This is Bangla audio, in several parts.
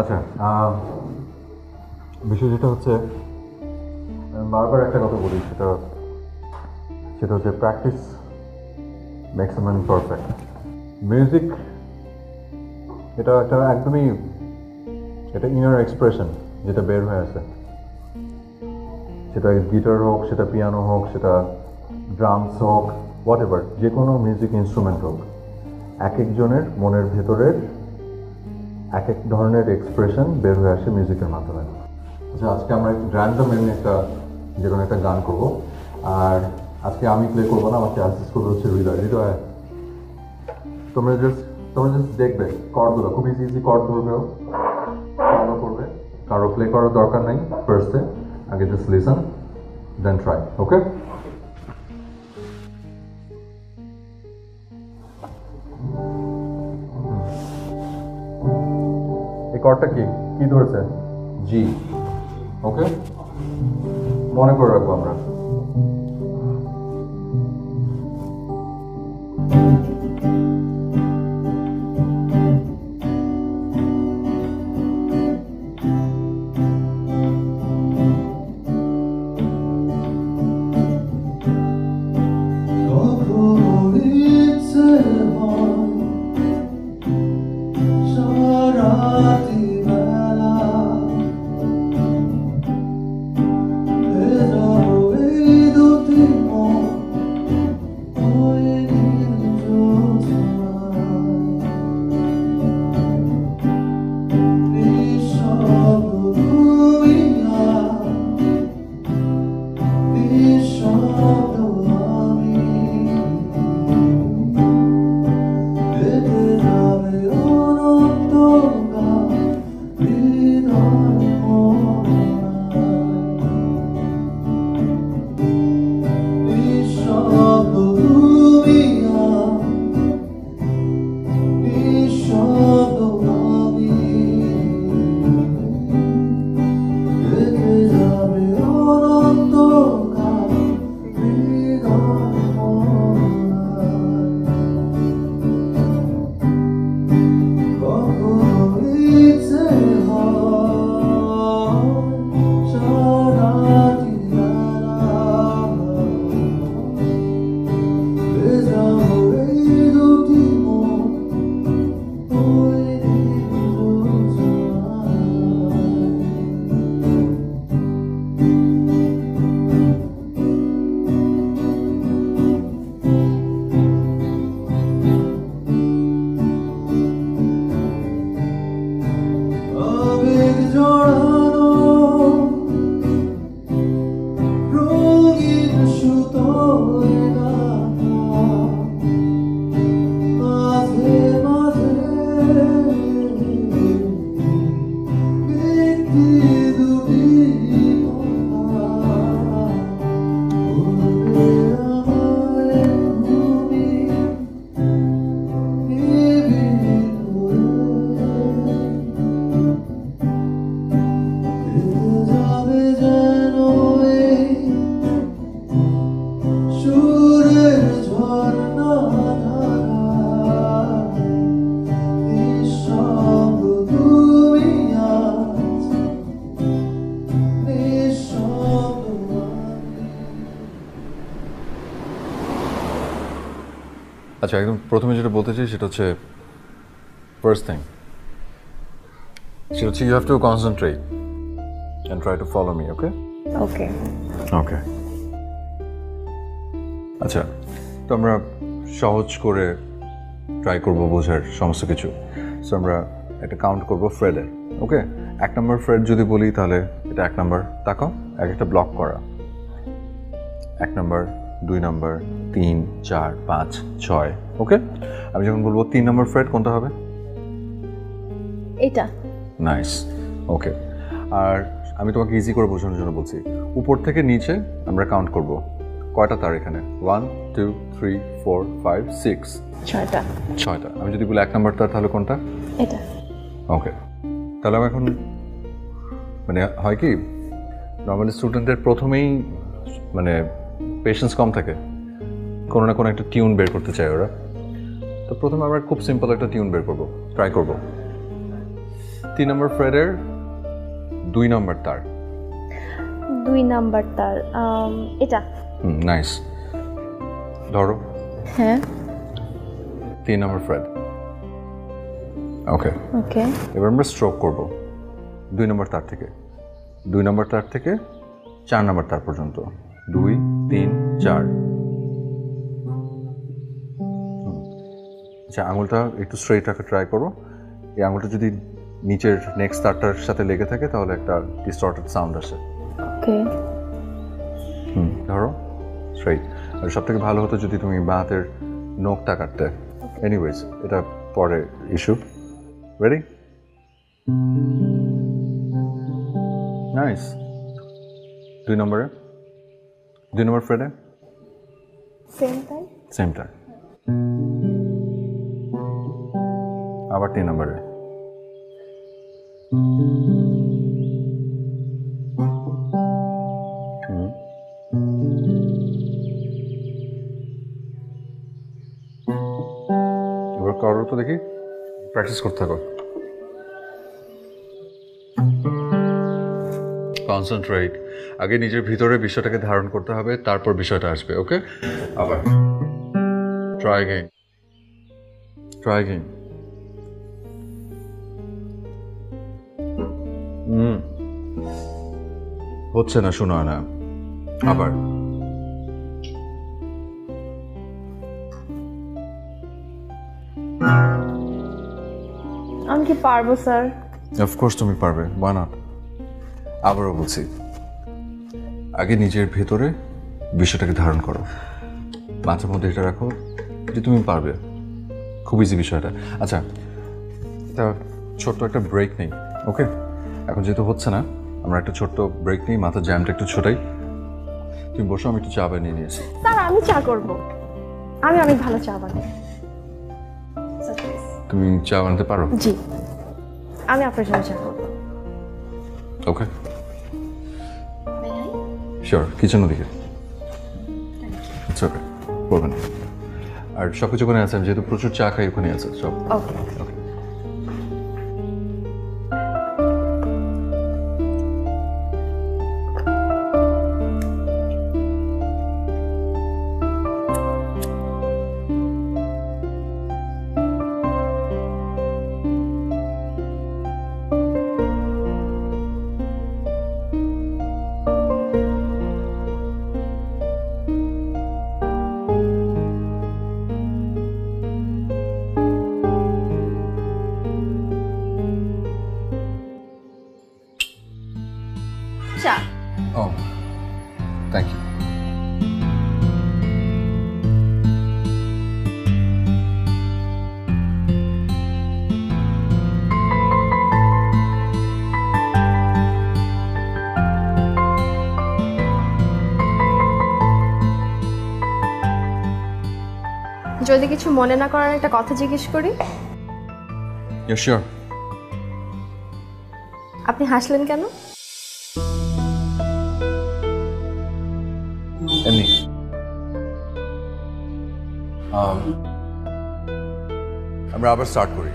আচ্ছা, বিষয় যেটা হচ্ছে বারবার একটা কথা বলি, সেটা সেটা হচ্ছে practice makes a man perfect. Music এটা একটা একদমই এটা ইনার এক্সপ্রেশন যেটা বের হয়ে আসে, সেটা গিটার হোক, সেটা পিয়ানো হোক, সেটা ড্রামস হোক, হোয়াট এভার, যে কোনো মিউজিক ইনস্ট্রুমেন্ট হোক, এক একজনের মনের ভেতরের এক এক ধরনের এক্সপ্রেশন বের হয়ে আসে মিউজিকের মাধ্যমে। আচ্ছা, আজকে আমরা র্যান্ডম এমনি যে কোনো একটা গান করবো, আর আজকে আমি প্লে করবো না, আমাকে অ্যাসিস্ট করবে হচ্ছে হৃদয়। তোমরা জাস্ট দেখবে কর্ডগুলো, খুব ইজি ইজি কর্ড ধরবেও, ফলো করবে, কারো প্লে করার দরকার নেই ফার্স্টে, আগে জাস্ট লিসন দেন ট্রাই। ওকে, এই কর্ডটা কি কি ধরেছে? জি। ওকে, মনে করে রাখবো আমরা। আচ্ছা, একদম প্রথমে যেটা বলতে চাই সেটা হচ্ছে ফার্স্ট থিং, সেটা হচ্ছে you have to concentrate and try to follow me. Okay okay okay. আচ্ছা, তো আমরা সহজ করে ট্রাই করবো বোঝার সমস্ত কিছু। সো আমরা একটা কাউন্ট করবো ফ্রেডের। ওকে, 1 নম্বর ফ্রেড যদি বলি তাহলে এটা 1 নম্বর, তাকাও এক একটা ব্লক করা, 1 নম্বর, 2 নম্বর, 3, 4, 5, 6। ওকে, আমি যখন বলবো 3 নম্বর ফ্রেড কোনটা হবে? এটা। নাইস। ওকে, আর আমি তোমাকে ইজি করে বোঝানোর জন্য বলছি, উপর থেকে নিচে আমরা কাউন্ট করব। কয়টা তার এখানে? 1, 2, 3, 4, 5, 6, 6টা। আমি যদি বলি 1 নম্বর তার, তাহলে কোনটা? এটা। ওকে, তাহলে আমি এখন মানে হয় কি, নর্মালি স্টুডেন্টদের প্রথমেই মানে পেশেন্স কম থাকে, কোনো না কোনো একটা টিউন বের করতে চায় ওরা। তো প্রথমে আমরা খুব সিম্পল একটা টিউন বের করবো, ট্রাই করবো। 3 নম্বর ফ্রেডের 2 নম্বর তার। 2 নাম্বার তার এটা। নাইস। ধরো। হ্যাঁ। 3 নম্বর ফ্রেড। ওকে। ওকে। এবার আমরা স্ট্রোক করব 2 নম্বর তার থেকে 2 নম্বর তার থেকে 4 নম্বর তার পর্যন্ত 2 3 4। আচ্ছা, আঙুলটা একটু স্ট্রেইট রাখা ট্রাই করো। এই আঙুলটা যদি নিচের নেক্সট তারটার সাথে লেগে থাকে তাহলে একটা ডিস্টর্টেড সাউন্ড আসে। ওকে। ধরো স্ট্রেইট। আর সব থেকে ভালো হতো যদি তুমি বাঁ হাতের নখটা কাটতে। এনিওয়েজ, এটা পরে ইস্যু। রেডি? নাইস। 2 নম্বরে 2 নম্বর ফ্রেডে সেম টাইম। Same time. আবার 3 নম্বরে। এবার করো তো দেখি, প্র্যাকটিস করতে থাকো। কনসেন্ট্রেট। আগে নিজের ভিতরে বিষয়টাকে ধারণ করতে হবে, তারপর বিষয়টা আসবে। ওকে? আবার ট্রাই অ্যাগেইন, ট্রাই অ্যাগেইন। হচ্ছে না, শোনা না। আবার আমি কি পারবো স্যার? অফকোর্স তুমি পারবে, why not? আবারও বলছি, আগে নিজের ভেতরে বিষয়টাকে ধারণ করো, মাঝে মধ্যে এটা রাখো যে তুমি পারবে। খুব ইজি বিষয়টা। আচ্ছা, এটা ছোট্ট একটা ব্রেক নেই। ওকে? এখন যেহেতু হচ্ছে না, আমরা একটা ছোট্ট ব্রেক নিই, মাথার জ্যামটা একটু ছোটাই। তুমি বসো, আমি একটু চা বানিয়ে নিয়েছি। স্যার আমি চা করব, আমি অনেক ভালো চা বানাই। তুমি চা বানাতে পারো? জি, আমি আপনার জন্য চা করব। ওকে, শিওর। কিচেন ওদিকে। ওকে, বলবেন। আর সব কিছু ওখানে আছে, যেহেতু প্রচুর চা খাই, ওখানে আছে সব। ওকে। ওকে। চা। ও, থ্যাংক ইউ। যদি কিছু মনে না করার একটা কথা জিজ্ঞেস করি? শিওর। আপনি হাসলেন কেন? এমনি। আমরা আবার স্টার্ট করি।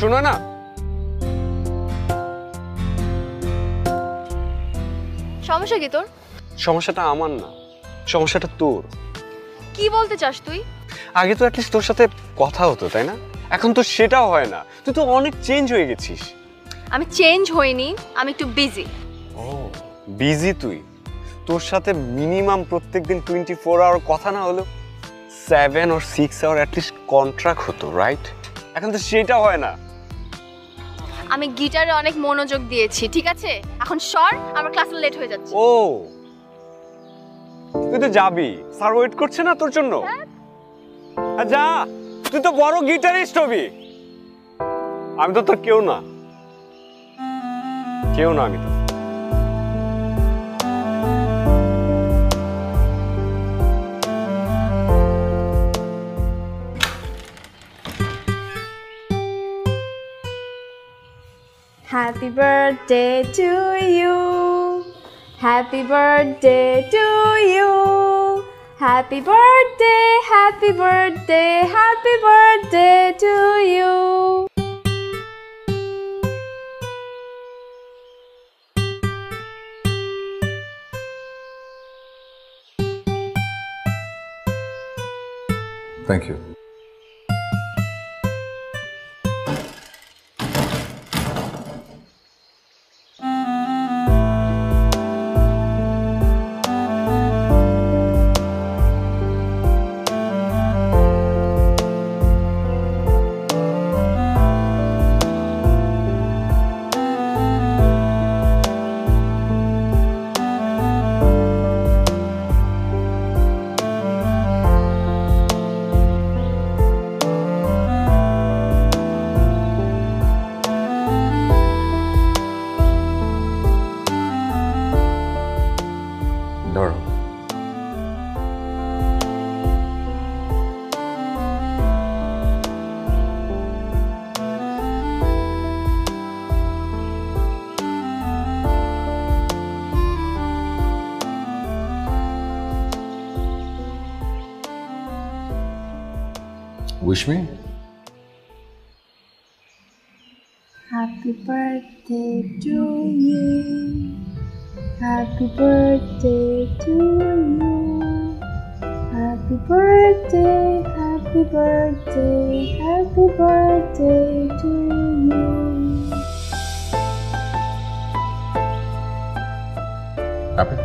শোনো না। সমস্যা কি তোর? সমস্যাটা আমার না, সমস্যাটা তোর। কি বলতে চাস তুই? আগে তো অ্যাটলিস্ট তোর সাথে কথা হতো, তাই না? এখন তো সেটাও হয় না। তুই তো অনেক চেঞ্জ হয়ে গেছিস। আমি চেঞ্জ হইনি, আমি একটু বিজি। ও বিজি তুই? তোর সাথে মিনিমাম প্রত্যেকদিন 24 আওয়ার কথা না হলেও 7 or 6 আওয়ার অ্যাটলিস্ট কন্ট্রাক্ট হতো, রাইট? এখন তো সেটা হয় না। আমি গিটারে অনেক মনোযোগ দিয়েছি, ঠিক আছে? এখন সর, আমার ক্লাসে লেট হয়ে যাচ্ছে। ও তুই তো যাবি, স্যার ওয়েট করছে না তোর জন্য? যা, তুই তো বড় গিটারিস্ট হবি। আমি তো তোর কেউ না, কেউ না আমি তো। Happy birthday to you. Happy birthday to you. Happy birthday, happy birthday, happy birthday to you. Thank you. ধরো। Wish me? Happy birthday to you. Happy birthday to you. Happy birthday, happy birthday, happy birthday to you. Happy?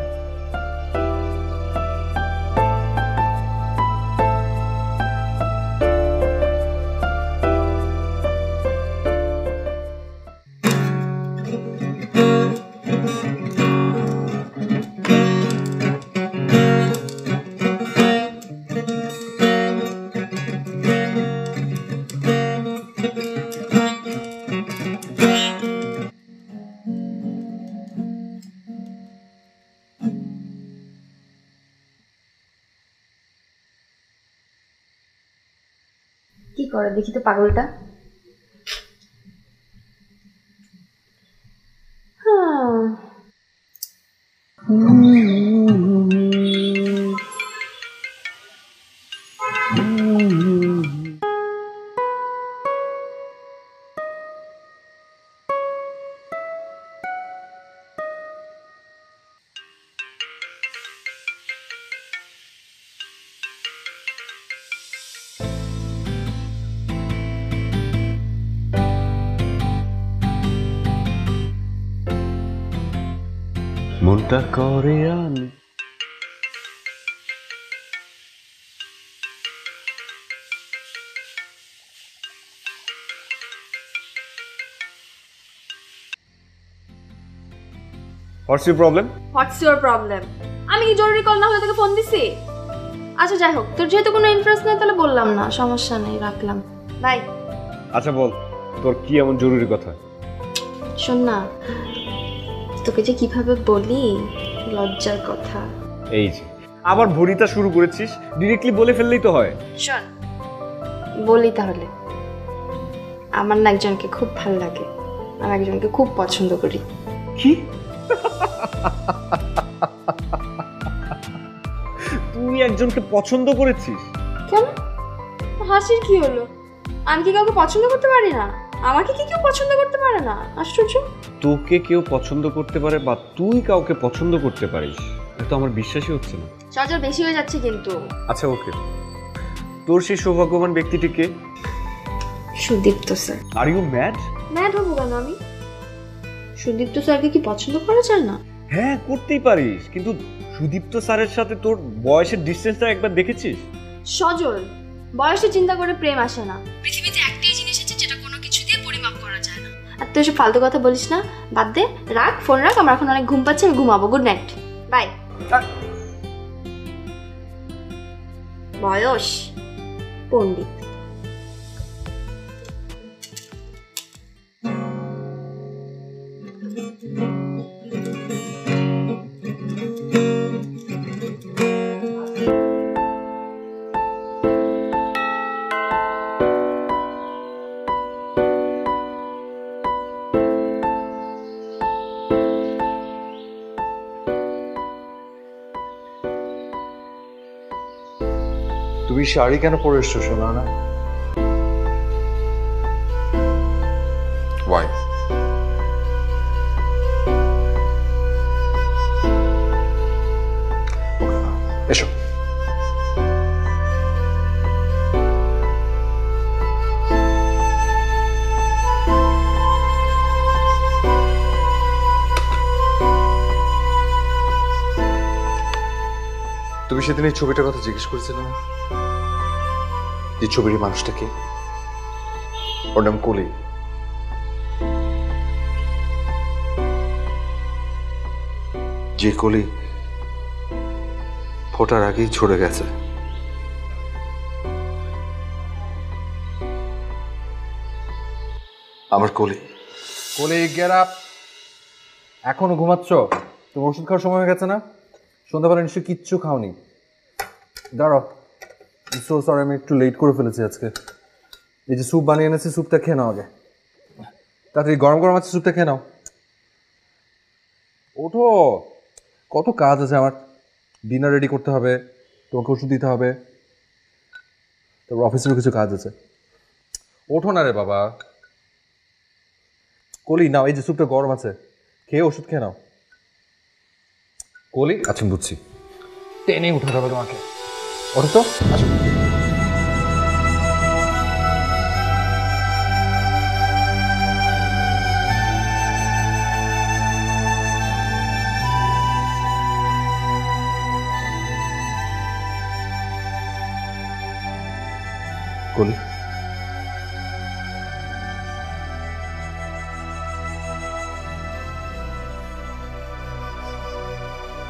কি করে দেখি তো পাগলটা। মনটা করে আমি What's your problem? What's your problem? আমি কি জরুরি কল না হলে তোকে ফোন দিছি? আচ্ছা যাই হোক, তোর যেহেতু কোনো ইন্টারেস্ট নেই তাহলে বললাম না, সমস্যা নেই, রাখলাম, বাই। আচ্ছা বল, তোর কি এমন জরুরি কথা? শোন না, তোকে যে কিভাবে বলি, লজ্জার কথা। এই যে আবার ভরিতা শুরু করেছিস, ডিরেক্টলি বলে ফেললেই তো হয়। শোন, বলি তাহলে। আমার না একজনকে খুব ভালো লাগে, আমি একজনকে খুব পছন্দ করি। কি? তুই একজনকে পছন্দ করেছিস? কেন হাসির কি হলো? আমি কি কাউকে পছন্দ করতে পারি না? আমাকে কি কেউ পছন্দ করতে পারে না? আশ্চর্য। তোকে কেউ পছন্দ করতে পারে বা তুই কাউকে পছন্দ করতে পারিস, এটা তো আমার বিশ্বাসই হচ্ছে না। সজল বেশি হয়ে যাচ্ছে কিন্তু। আচ্ছা ওকে, তোর সেই সৌভাগ্যবান ব্যক্তিটিকে? Sudipta sir. Are you mad? Mad হবো কেন আমি? সুদীপ্ত স্যারকে কি পছন্দ করা যায় না? হ্যাঁ করতেই পারিস, কিন্তু সুদীপ্ত স্যারের সাথে তোর বয়সের ডিস্টেন্সটা একবার দেখেছিস? সজল, বয়সে চিন্তা করে প্রেম আসে না। পৃথিবীতে একটাই জিনিস আছে যেটা কোনো কিছু দিয়ে পরিমাপ করা যায় না। আর তুই এসব ফালতু কথা বলিস না, বাদ দে, রাখ, ফোন রাখ, আমার এখন অনেক ঘুম পাচ্ছে, আমি ঘুমাবো। Good night, bye. বয়স পণ্ডিত। তুমি শাড়ি কেন পরে এসছো শোনা না? Why? এসো। তুমি সেদিন এই ছবিটার কথা জিজ্ঞেস করেছিলে না, যে ছবির মানুষটাকে? ওর নাম কলি। যে কলি ফোটার আগেই ছড়ে গেছে। আমার কলি। কলি গেট আপ। এখনো ঘুমাচ্ছ? তোমার ওষুধ খাওয়ার সময় হয়ে গেছে না? সন্ধ্যাবেলা নিশ্চয়ই কিচ্ছু খাওনি। দাঁড়াও, সো সরি, আমি একটু লেট করে ফেলেছি আজকে। এই যে স্যুপ বানিয়ে এনেছি, স্যুপটা খেয়ে নাও আগে। তাড়াতাড়ি গরম গরম আছে, স্যুপটা খেয়ে নাও। ওঠো, কত কাজ আছে আমার। ডিনার রেডি করতে হবে, তোমাকে ওষুধ দিতে হবে, তারপর অফিসেরও কিছু কাজ আছে। ওঠো না রে বাবা। কলি নাও, এই যে স্যুপটা গরম আছে, খেয়ে ওষুধ খেয়ে নাও। কলি, আচ্ছা বুঝছি, টেনে উঠাতে হবে তোমাকে। ওঠো তো, আসো। কলি,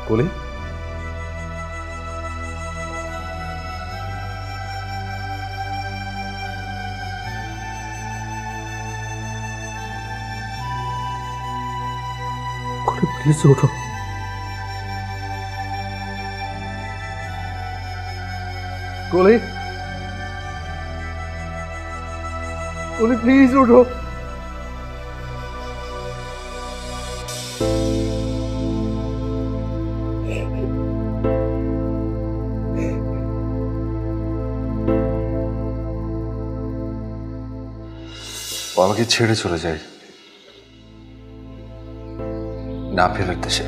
কলি, প্লিজ ওঠো। কলি, কলি প্লিজ ওঠো। ও আমাকে ছেড়ে চলে যায় না ফেরার দেশে,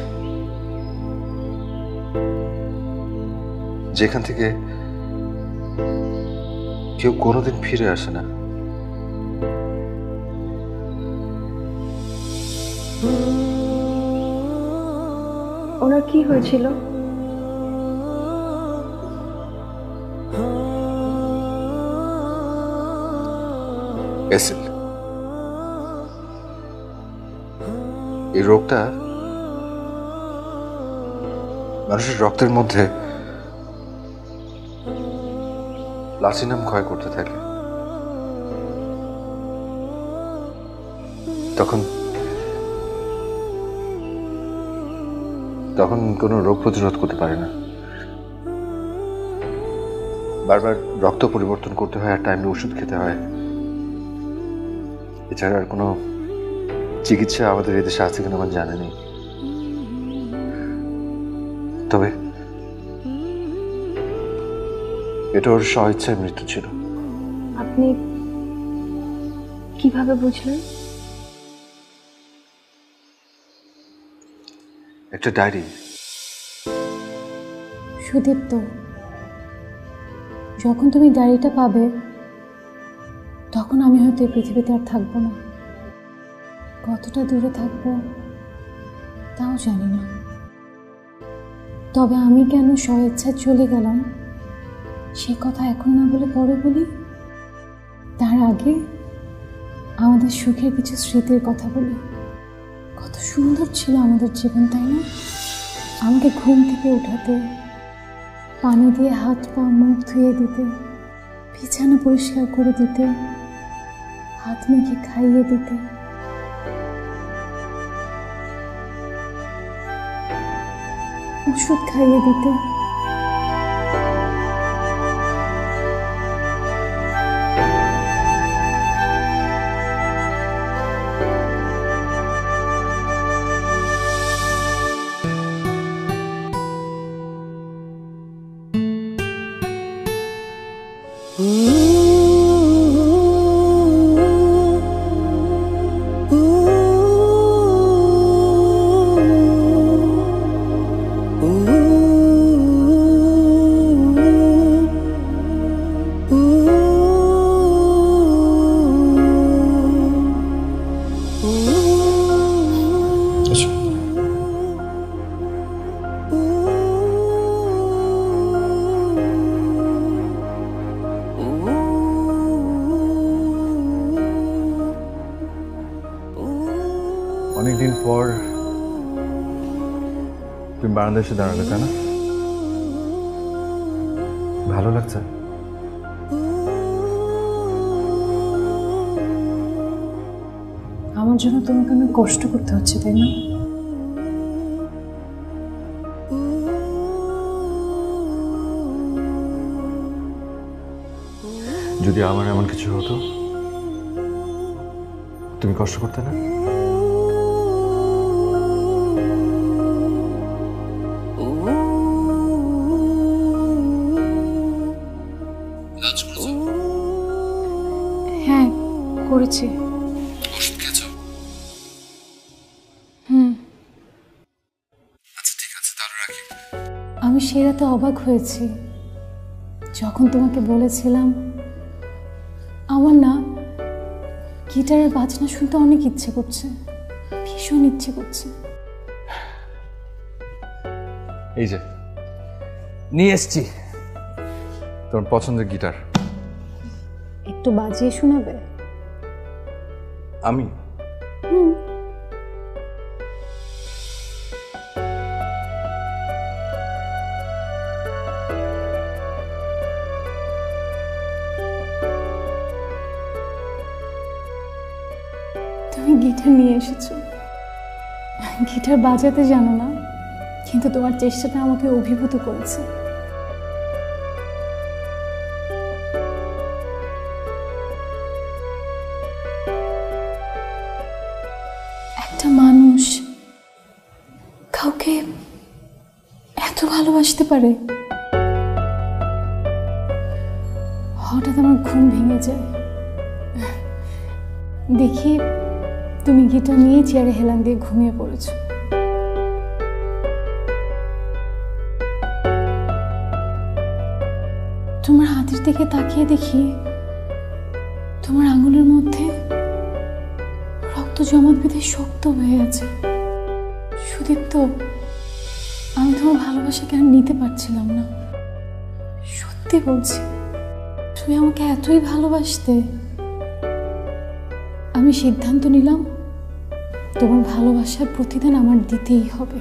যেখান থেকে কেউ কোনোদিন ফিরে আসে না। ওনার কি হয়েছিল? অ্যাসিড। এই রোগটা মানুষের রক্তের মধ্যে প্লাটিনাম ক্ষয় করতে থাকে। তখন কোনো রোগ প্রতিরোধ করতে পারে না। বারবার রক্ত পরিবর্তন করতে হয় আর টাইমে ওষুধ খেতে হয়। এছাড়া আর কোনো চিকিৎসা আমাদের এদেশে আছে কিনা আমার জানা নেই। তবে এটা ওর স্বইচ্ছায় মৃত্যু ছিল। আপনি কিভাবে বুঝলেন? একটা ডায়েরি। সুদীপ্ত, যখন তুমি ডায়েরিটা পাবে তখন আমি হয়তো এই পৃথিবীতে আর থাকবো না। কতটা দূরে থাকবো তাও জানি না। তবে আমি কেন স্বেচ্ছায় চলে গেলাম সে কথা এখন না বলে পরে বলি। তার আগে আমাদের সুখের কিছু স্মৃতির কথা বলি। কত সুন্দর ছিল আমাদের জীবন, তাই না? আমাকে ঘুম থেকে উঠাতে, পানি দিয়ে হাত পা মুখ ধুয়ে দিতে, বিছানা পরিষ্কার করে দিতে, হাত মেখে খাইয়ে দিতে, ওষুধ খাইয়ে দিতে। অনেকদিন পর তুমি বারান্দায় এসে দাঁড়ালে, তাই না? ভালো লাগছে? আমার জন্য তোমাকে অনেক কষ্ট করতে হচ্ছে, তাই না? যদি আমার এমন কিছু হতো তুমি কষ্ট করতে না? হ্যাঁ, করেছি। ওষুধ খেয়েছো? আচ্ছা ঠিক আছে, তাহলে রাখি। আমি সে রাতে অবাক হয়েছি যখন তোমাকে বলেছিলাম আমার না গিটারের বাজনা শুনতে অনেক ইচ্ছে করছে, ভীষণ ইচ্ছে করছে। এই যে নিয়ে এসছি তোমার পছন্দের গিটার। একটু বাজিয়ে শোনাবে? আমি? তুমি গিটার নিয়ে এসেছো, গিটার বাজাতে জানো না, কিন্তু তোমার চেষ্টাটা আমাকে অভিভূত করেছে। একটা মানুষ কাউকে এত ভালোবাসতে পারে। হঠাৎ আমার ঘুম ভেঙে যায়, দেখি তুমি গিটার নিয়ে চেয়ারে হেলান দিয়ে ঘুমিয়ে পড়েছো। তোমার হাতের দিকে তাকিয়ে দেখি তোমার আঙুলের মধ্যে রক্ত জমাট বেঁধে শক্ত হয়ে আছে। সুদীপ্ত, আমি তোমার ভালোবাসাকে আর নিতে পারছিলাম না। সত্যি বলছি, তুমি আমাকে এতই ভালোবাসতে, আমি সিদ্ধান্ত নিলাম তোমার ভালোবাসার প্রতিদান আমার দিতেই হবে।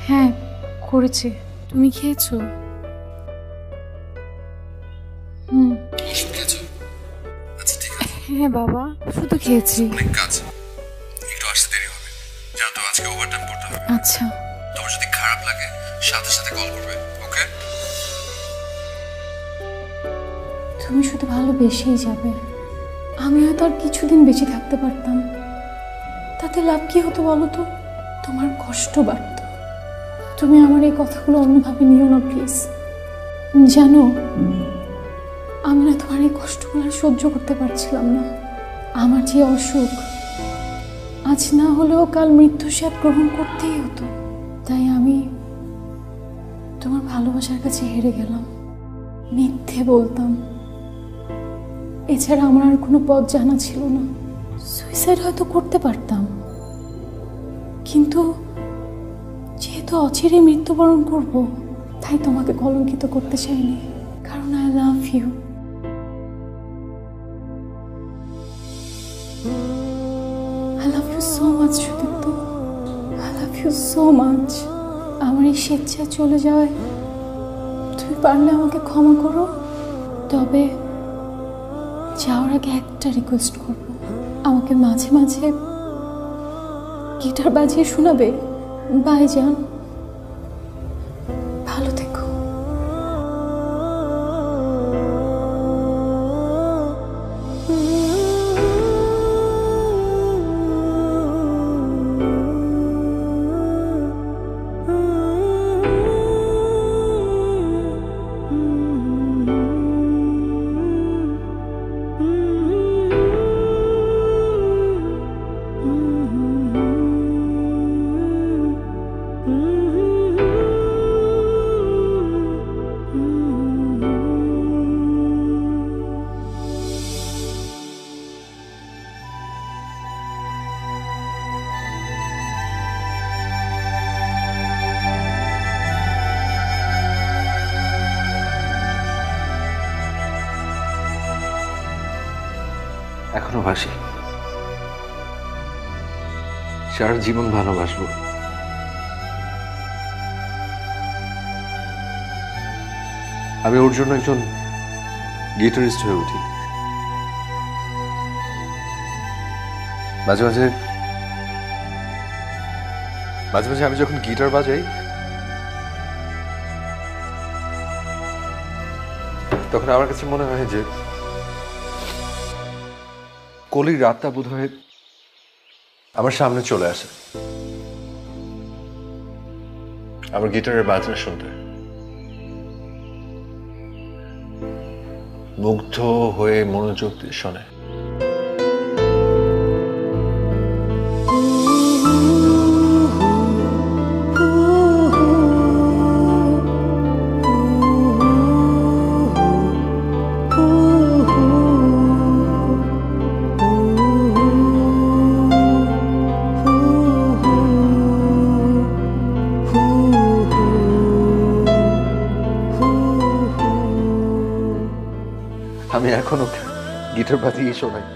হ্যাঁ করেছি। তুমি খেয়েছো? হ্যাঁ বাবা, শুধু খেয়েছি। একটু আসতে দেরি হবে, জানো তো আজকে ওভারটাইম করতে হবে। আচ্ছা। তোমার যদি খারাপ লাগে সাথে সাথে কল করবে, ওকে? তুমি শুধু ভালোবেসেই যাবে। আমি হয়তো আর কিছুদিন বেঁচে থাকতে পারতাম, তাতে লাভ কি হতো বলো তো? তোমার কষ্ট বাড়ত। তুমি আমার এই কথাগুলো অন্যভাবে নিও না প্লিজ। জানো, আমি না তোমার এই কষ্টগুলো আর সহ্য করতে পারছিলাম না। আমার যে অসুখ, আজ না হলেও কাল মৃত্যুর স্বাদ গ্রহণ করতেই হতো। তাই আমি তোমার ভালোবাসার কাছে হেরে গেলাম, মিথ্যে বলতাম। এছাড়া আমার আর কোনো পথ জানা ছিল না। সুইসাইড হয়তো করতে পারতাম, কিন্তু যেহেতু অচিরে মৃত্যুবরণ করব, তাই তোমাকে কলঙ্কিত করতে চাইনি, কারণ I love you. I love you so much, Sudipta. I love you so much. আমার এই স্বেচ্ছায় চলে যাওয়ায় তুমি পারলে আমাকে ক্ষমা করো। তবে যাওয়ার আগে একটা রিকোয়েস্ট করব, আমাকে মাঝে মাঝে গিটার বাজিয়ে শোনাবে। বাই জান, ভালো থেকো। এখনো বাসি, সারা জীবন ভালোবাসবো। আমি ওর জন্য একজন গিটারিস্ট হয়ে উঠি। মাঝে মাঝে আমি যখন গিটার বাজাই, তখন আমার কাছে মনে হয় যে কলির রাতটা বোধ হয় আমার সামনে চলে আসে, আমার গিটারের বাজনা শুনতে মুগ্ধ হয়ে মনোযোগ দিয়ে শোনে। আমি এখনো গিটার বাজিয়ে শোনাই।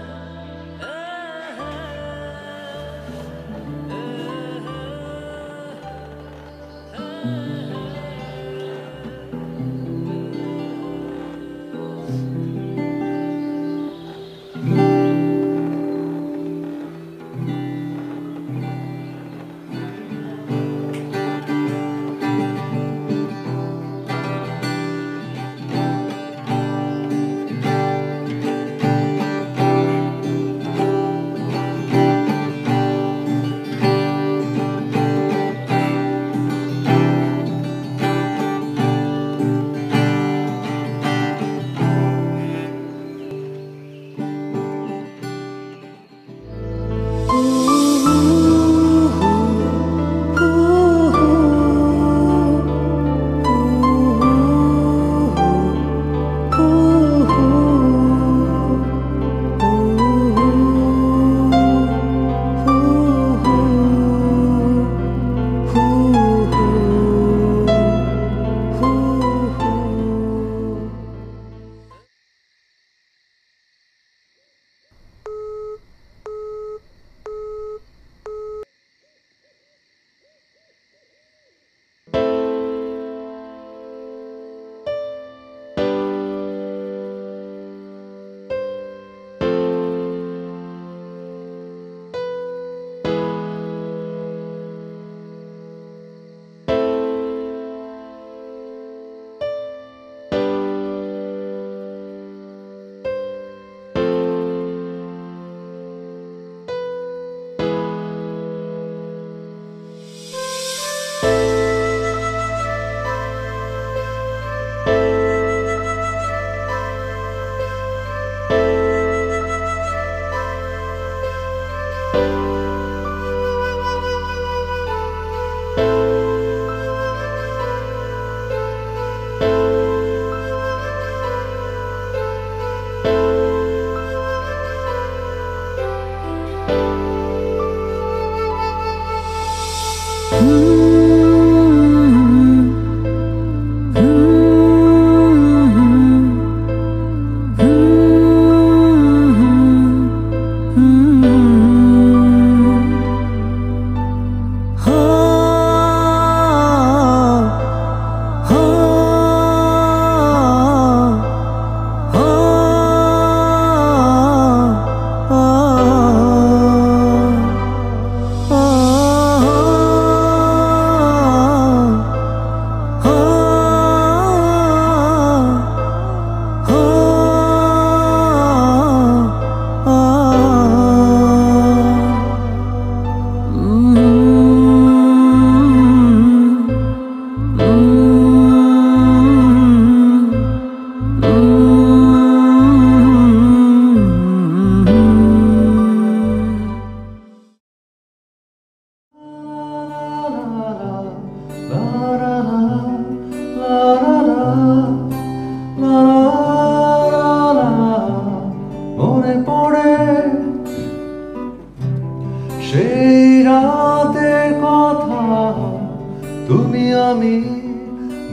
আমি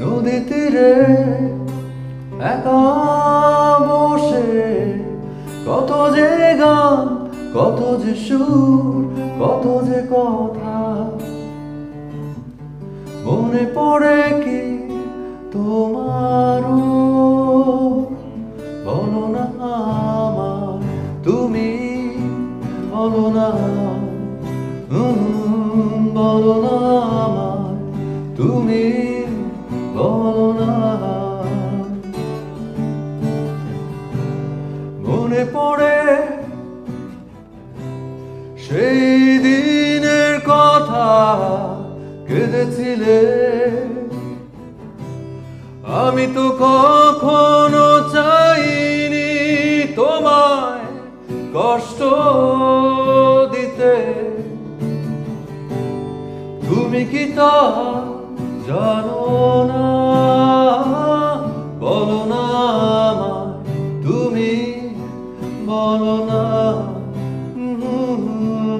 নদী তীরে একা বসে কত যে গান কত যে সুর কত যে কথা মনে পড়ে কি তোমারও বলো না আমায় তুমি বলো না বলো না আমায় তুমি বলো না মনে পড়ে সেই দিনের কথা কেঁদেছিলে আমি তো কখনো চাইনি তোমায় কষ্ট দিতে তুমি কি তা জানো না বলো না আমায় তুমি বলো না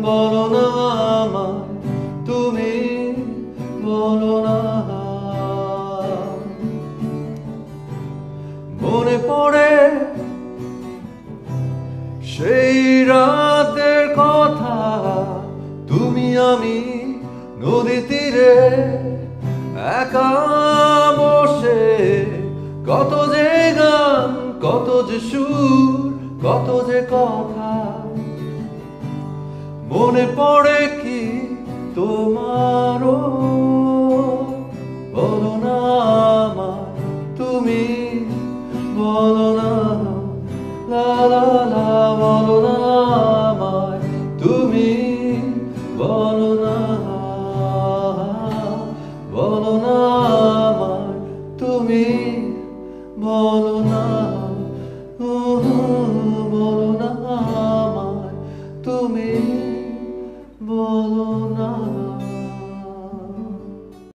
বলো না আমায় তুমি বলো না মনে পড়ে সেই রাতের কথা তুমি আমি নদী তীরে একা বসে কত যে গান কত যে সুর কত যে কথা মনে পড়ে কি তোমারও বলো না আমায় তুমি বলো না লা লা লা বলো না আমায় তুমি বলো না বলো না আমায় তুমি বলো না